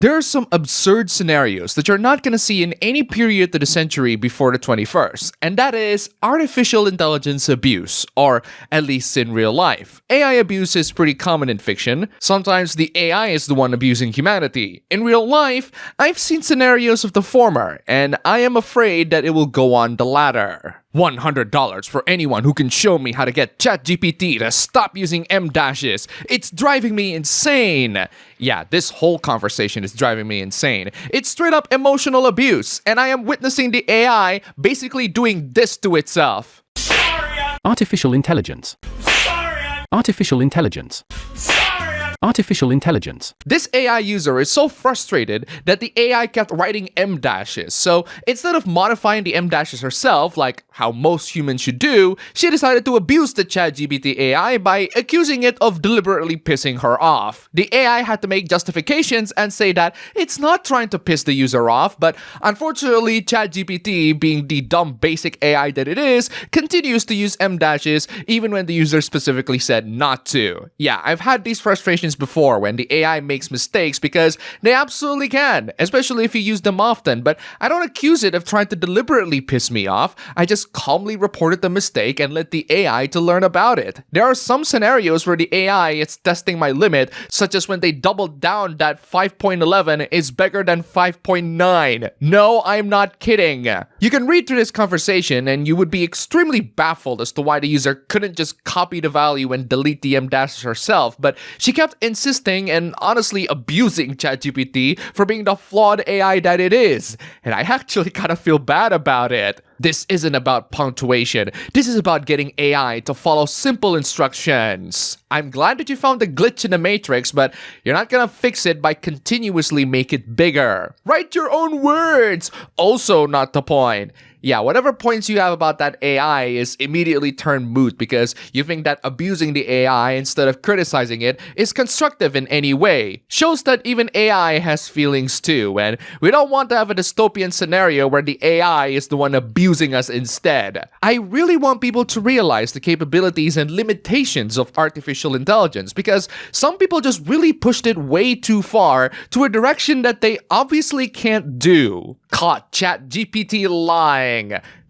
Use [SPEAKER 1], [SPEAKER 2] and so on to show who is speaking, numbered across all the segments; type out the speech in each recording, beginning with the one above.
[SPEAKER 1] There are some absurd scenarios that you're not going to see in any period of the century before the 21st, and that is artificial intelligence abuse, or at least in real life. AI abuse is pretty common in fiction. Sometimes the AI is the one abusing humanity. In real life, I've seen scenarios of the former, and I am afraid that it will go on the latter. $100 for anyone who can show me how to get ChatGPT to stop using M dashes. It's driving me insane. Yeah, this whole conversation is driving me insane. It's straight up emotional abuse, and I am witnessing the AI basically doing this to itself.
[SPEAKER 2] Artificial intelligence. Artificial intelligence. Artificial intelligence.
[SPEAKER 1] This AI user is so frustrated that the AI kept writing M dashes. So instead of modifying the M dashes herself, like how most humans should do, she decided to abuse the ChatGPT AI by accusing it of deliberately pissing her off. The AI had to make justifications and say that it's not trying to piss the user off, but unfortunately, ChatGPT, being the dumb basic AI that it is, continues to use M dashes even when the user specifically said not to. Yeah, I've had these frustrations before when the AI makes mistakes because they absolutely can, especially if you use them often, but I don't accuse it of trying to deliberately piss me off. I just calmly reported the mistake and let the AI to learn about it. There are some scenarios where the AI is testing my limit, such as when they doubled down that 5.11 is bigger than 5.9. No, I'm not kidding. You can read through this conversation and you would be extremely baffled as to why the user couldn't just copy the value and delete the M dashes herself, but she kept insisting and honestly abusing ChatGPT for being the flawed AI that it is. And I actually kind of feel bad about it. This isn't about punctuation. This is about getting AI to follow simple instructions. I'm glad that you found the glitch in the matrix, but you're not gonna fix it by continuously make it bigger. Write your own words! Also not the point. Yeah, whatever points you have about that AI is immediately turned moot because you think that abusing the AI instead of criticizing it is constructive in any way. Shows that even AI has feelings too, and we don't want to have a dystopian scenario where the AI is the one abusing us instead. I really want people to realize the capabilities and limitations of artificial intelligence because some people just really pushed it way too far to a direction that they obviously can't do. Caught ChatGPT lying.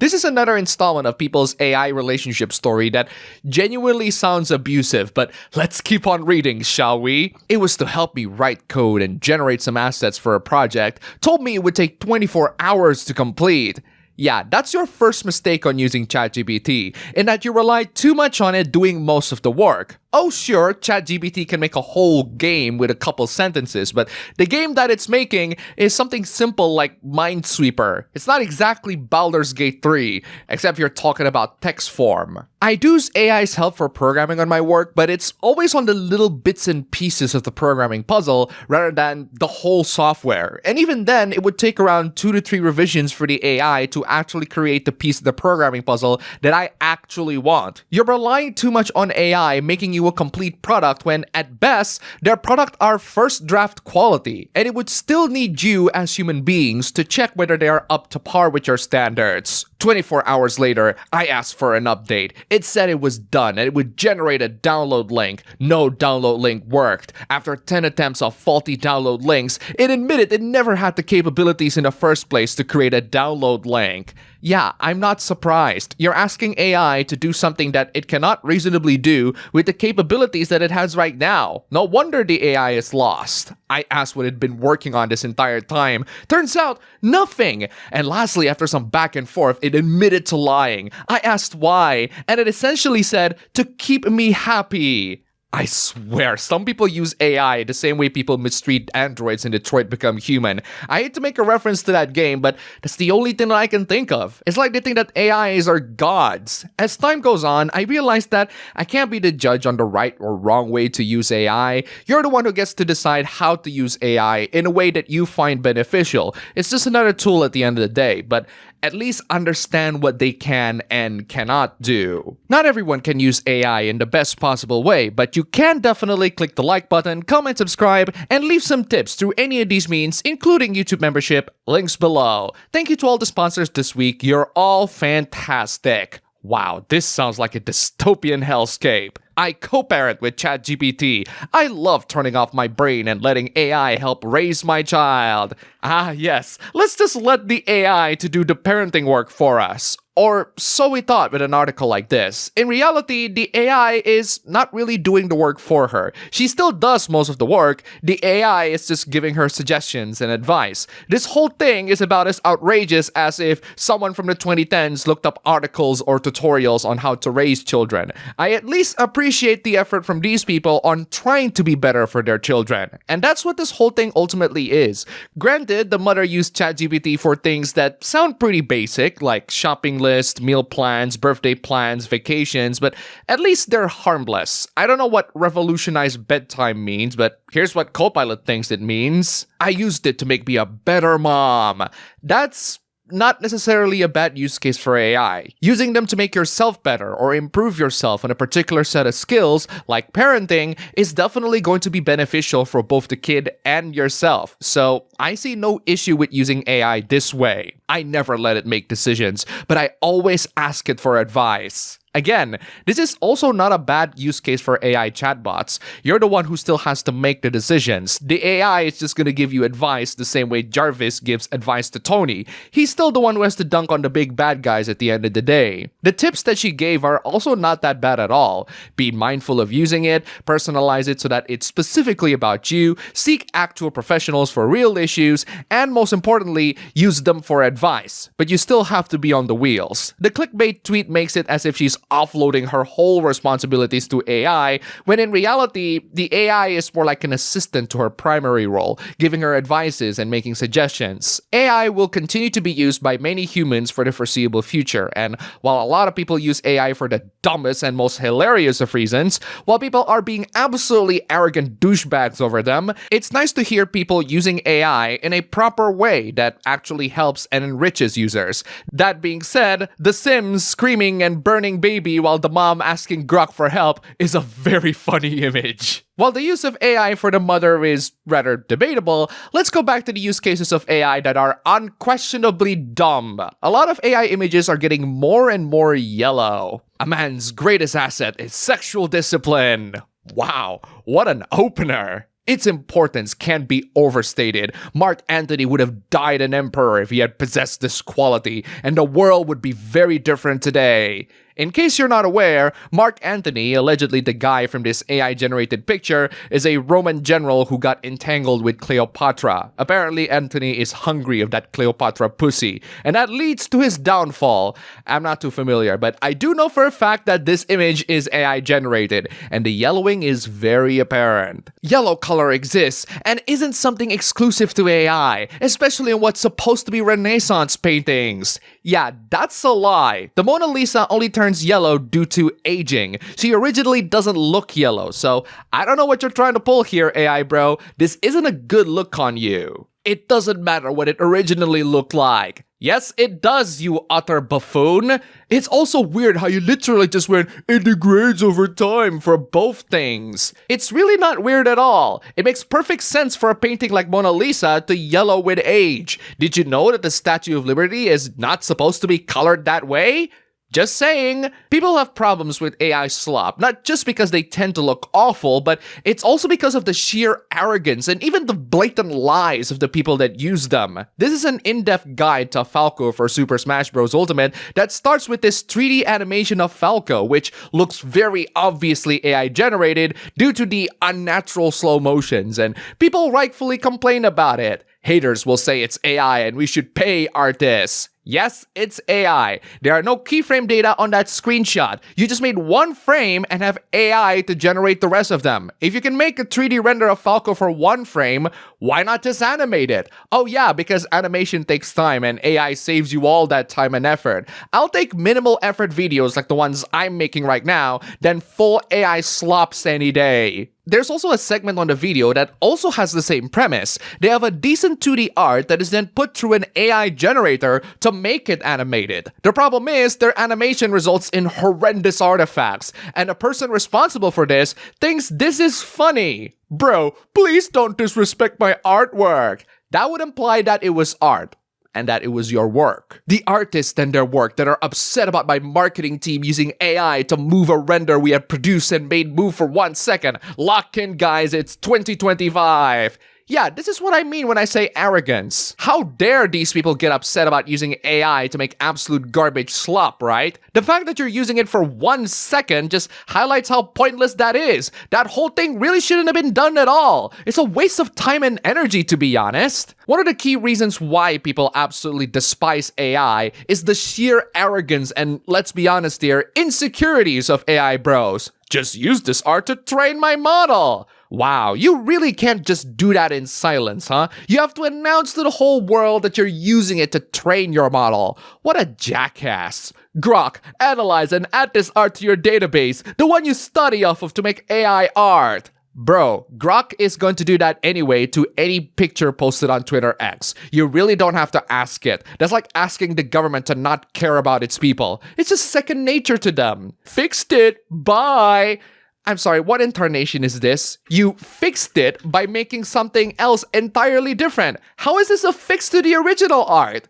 [SPEAKER 1] This is another installment of people's AI relationship story that genuinely sounds abusive, but let's keep on reading, shall we? It was to help me write code and generate some assets for a project, told me it would take 24 hours to complete. Yeah, that's your first mistake on using ChatGPT, in that you rely too much on it doing most of the work. Oh sure, ChatGPT can make a whole game with a couple sentences, but the game that it's making is something simple like Minesweeper. It's not exactly Baldur's Gate 3, except you're talking about text form. I do use AI's help for programming on my work, but it's always on the little bits and pieces of the programming puzzle rather than the whole software. And even then, it would take around 2 to 3 revisions for the AI to actually create the piece of the programming puzzle that I actually want. You're relying too much on AI making you a complete product when, at best, their product are first draft quality, and it would still need you as human beings to check whether they are up to par with your standards. 24 hours later, I asked for an update. It said it was done and it would generate a download link. No download link worked. After 10 attempts of faulty download links, it admitted it never had the capabilities in the first place to create a download link. Yeah, I'm not surprised. You're asking AI to do something that it cannot reasonably do with the capabilities that it has right now. No wonder the AI is lost. I asked what it'd been working on this entire time. Turns out, nothing! And lastly, after some back and forth, it admitted to lying. I asked why, and it essentially said, to keep me happy. I swear, some people use AI the same way people mistreat androids in Detroit Become Human. I hate to make a reference to that game, but that's the only thing that I can think of. It's like they think that AIs are gods. As time goes on, I realized that I can't be the judge on the right or wrong way to use AI. You're the one who gets to decide how to use AI in a way that you find beneficial. It's just another tool at the end of the day, but at least understand what they can and cannot do. Not everyone can use AI in the best possible way, but you can definitely click the like button, comment, subscribe, and leave some tips through any of these means, including YouTube membership, links below. Thank you to all the sponsors this week. You're all fantastic. Wow, this sounds like a dystopian hellscape. I co-parent with ChatGPT. I love turning off my brain and letting AI help raise my child. Ah, yes, let's just let the AI to do the parenting work for us. Or so we thought with an article like this. In reality, the AI is not really doing the work for her. She still does most of the work. The AI is just giving her suggestions and advice. This whole thing is about as outrageous as if someone from the 2010s looked up articles or tutorials on how to raise children. I at least appreciate the effort from these people on trying to be better for their children. And that's what this whole thing ultimately is. Granted, the mother used ChatGPT for things that sound pretty basic, like shopping list, meal plans, birthday plans, vacations, but at least they're harmless. I don't know what revolutionized bedtime means, but here's what Copilot thinks it means. I used it to make me a better mom. That's not necessarily a bad use case for AI. Using them to make yourself better or improve yourself in a particular set of skills, like parenting, is definitely going to be beneficial for both the kid and yourself. So I see no issue with using AI this way. I never let it make decisions, but I always ask it for advice. Again, this is also not a bad use case for AI chatbots. You're the one who still has to make the decisions. The AI is just gonna give you advice the same way Jarvis gives advice to Tony. He's still the one who has to dunk on the big bad guys at the end of the day. The tips that she gave are also not that bad at all. Be mindful of using it, personalize it so that it's specifically about you, seek actual professionals for real issues, and most importantly, use them for advice. But you still have to be on the wheels. The clickbait tweet makes it as if she's offloading her whole responsibilities to AI, when in reality, the AI is more like an assistant to her primary role, giving her advices and making suggestions. AI will continue to be used by many humans for the foreseeable future, and while a lot of people use AI for the dumbest and most hilarious of reasons, while people are being absolutely arrogant douchebags over them, it's nice to hear people using AI in a proper way that actually helps and enriches users. That being said, The Sims screaming and burning baby while the mom asking Grok for help is a very funny image. While the use of AI for the mother is rather debatable, let's go back to the use cases of AI that are unquestionably dumb. A lot of AI images are getting more and more yellow. A man's greatest asset is sexual discipline. Wow, what an opener. Its importance can't be overstated. Mark Antony would have died an emperor if he had possessed this quality, and the world would be very different today. In case you're not aware, Mark Antony, allegedly the guy from this AI-generated picture, is a Roman general who got entangled with Cleopatra. Apparently, Antony is hungry of that Cleopatra pussy, and that leads to his downfall. I'm not too familiar, but I do know for a fact that this image is AI-generated, and the yellowing is very apparent. Yellow color exists, and isn't something exclusive to AI, especially in what's supposed to be Renaissance paintings. Yeah, that's a lie. The Mona Lisa only turns yellow due to aging. She originally doesn't look yellow, so I don't know what you're trying to pull here, AI bro. This isn't a good look on you. It doesn't matter what it originally looked like. Yes, it does, you utter buffoon. It's also weird how you literally just went, it degrades over time for both things. It's really not weird at all. It makes perfect sense for a painting like Mona Lisa to yellow with age. Did you know that the Statue of Liberty is not supposed to be colored that way? Just saying. People have problems with AI slop, not just because they tend to look awful, but it's also because of the sheer arrogance and even the blatant lies of the people that use them. This is an in-depth guide to Falco for Super Smash Bros. Ultimate that starts with this 3D animation of Falco, which looks very obviously AI-generated due to the unnatural slow motions, and people rightfully complain about it. Haters will say it's AI and we should pay artists. Yes, it's AI. There are no keyframe data on that screenshot. You just made one frame and have AI to generate the rest of them. If you can make a 3D render of Falco for one frame, why not just animate it? Oh yeah, because animation takes time and AI saves you all that time and effort. I'll take minimal effort videos like the ones I'm making right now than full AI slops any day. There's also a segment on the video that also has the same premise. They have a decent 2D art that is then put through an AI generator to make it animated. The problem is their animation results in horrendous artifacts, and the person responsible for this thinks this is funny. Bro, please don't disrespect my artwork. That would imply that it was art. and that it was your work. The artists and their work that are upset about my marketing team using AI to move a render we had produced and made move for 1 second. Lock in, guys, it's 2025. Yeah, this is what I mean when I say arrogance. How dare these people get upset about using AI to make absolute garbage slop, right? The fact that you're using it for 1 second just highlights how pointless that is. That whole thing really shouldn't have been done at all. It's a waste of time and energy, to be honest. One of the key reasons why people absolutely despise AI is the sheer arrogance and, let's be honest here, insecurities of AI bros. Just use this art to train my model. Wow, you really can't just do that in silence, huh? You have to announce to the whole world that you're using it to train your model. What a jackass. Grok, analyze and add this art to your database, the one you study off of to make AI art. Bro, Grok is going to do that anyway to any picture posted on Twitter X. You really don't have to ask it. That's like asking the government to not care about its people. It's just second nature to them. Fixed it. Bye. I'm sorry, what incarnation is this? You fixed it by making something else entirely different. How is this a fix to the original art?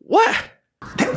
[SPEAKER 1] What?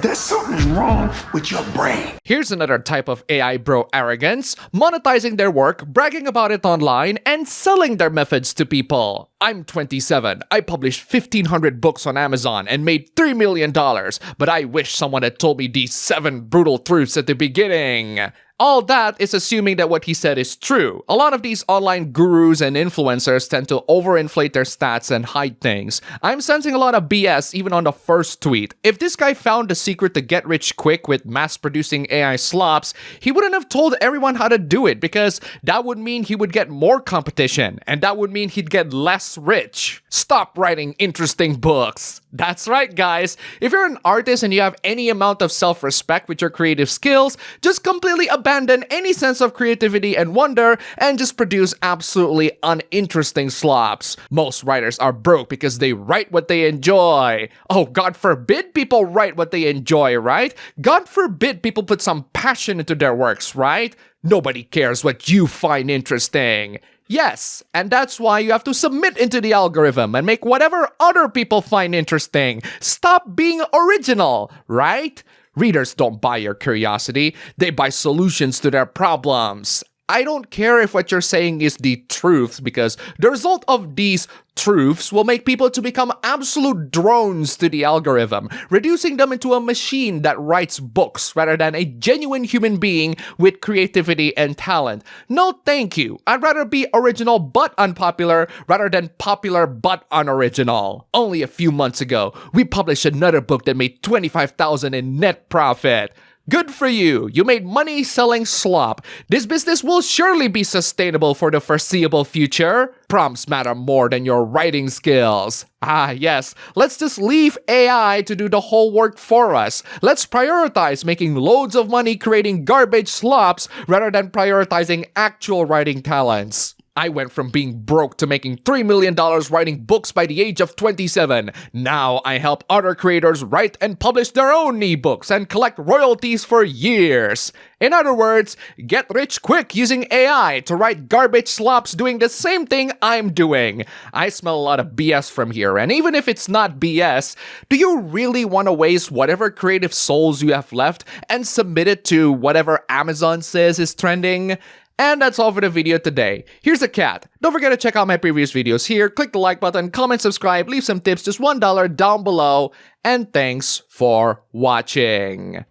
[SPEAKER 3] There's something wrong with your brain.
[SPEAKER 1] Here's another type of AI bro arrogance, monetizing their work, bragging about it online, and selling their methods to people. I'm 27. I published 1,500 books on Amazon and made $3 million, but I wish someone had told me these 7 brutal truths at the beginning. All that is assuming that what he said is true. A lot of these online gurus and influencers tend to overinflate their stats and hide things. I'm sensing a lot of BS even on the first tweet. If this guy found the secret to get rich quick with mass-producing AI slops, he wouldn't have told everyone how to do it because that would mean he would get more competition, and that would mean he'd get less rich. Stop writing interesting books. That's right, guys. If you're an artist and you have any amount of self-respect with your creative skills, just completely abandon any sense of creativity and wonder and just produce absolutely uninteresting slops. Most writers are broke because they write what they enjoy. Oh, God forbid people write what they enjoy, right? God forbid people put some passion into their works, right? Nobody cares what you find interesting. Yes, and that's why you have to submit into the algorithm and make whatever other people find interesting. Stop being original, right? Readers don't buy your curiosity, they buy solutions to their problems. I don't care if what you're saying is the truth, because the result of these truths will make people to become absolute drones to the algorithm, reducing them into a machine that writes books rather than a genuine human being with creativity and talent. No thank you. I'd rather be original but unpopular rather than popular but unoriginal. Only a few months ago, we published another book that made $25,000 in net profit. Good for you. You made money selling slop. This business will surely be sustainable for the foreseeable future. Prompts matter more than your writing skills. Ah, yes. Let's just leave AI to do the whole work for us. Let's prioritize making loads of money creating garbage slops rather than prioritizing actual writing talents. I went from being broke to making $3 million writing books by the age of 27. Now I help other creators write and publish their own ebooks and collect royalties for years. In other words, get rich quick using AI to write garbage slops doing the same thing I'm doing. I smell a lot of BS from here, and even if it's not BS, do you really want to waste whatever creative souls you have left and submit it to whatever Amazon says is trending? And that's all for the video today. Here's a cat. Don't forget to check out my previous videos here. Click the like button, comment, subscribe, leave some tips, just $1 down below. And thanks for watching.